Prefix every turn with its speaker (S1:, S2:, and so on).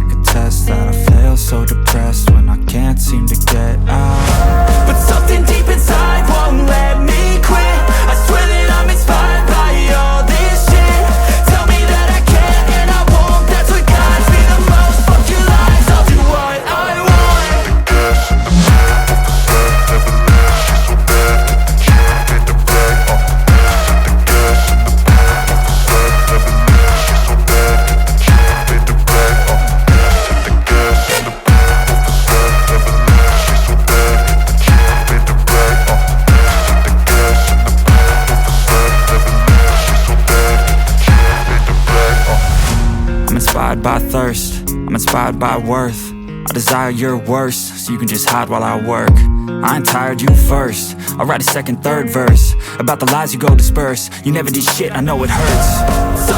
S1: I could test that. I fail so depressed when I can't seem to get out.
S2: But something deep inside won't let me quit. I swear that I'm inspired by all this shit. Tell me that I can and I won't. That's what guides me the most. Fuck your lies, I'll do what I want.
S3: Gas in the middle of the set, never leave. She's so bad that the can't hit the brake. The gas in the middle of the set, never leave. She's so bad that the can't hit the brake. The gas in the middle of the set, never leave. She's so bad that the can't hit the brake. The gas in the middle of the set, never leave. She's so bad that the can't hit the brake.
S1: I'm inspired by thirst, I'm inspired by worth. I desire your worst, so you can just hide while I work. I ain't tired, you first. I'll write a second, third verse about the lies you go disperse. You never did shit, I know it hurts.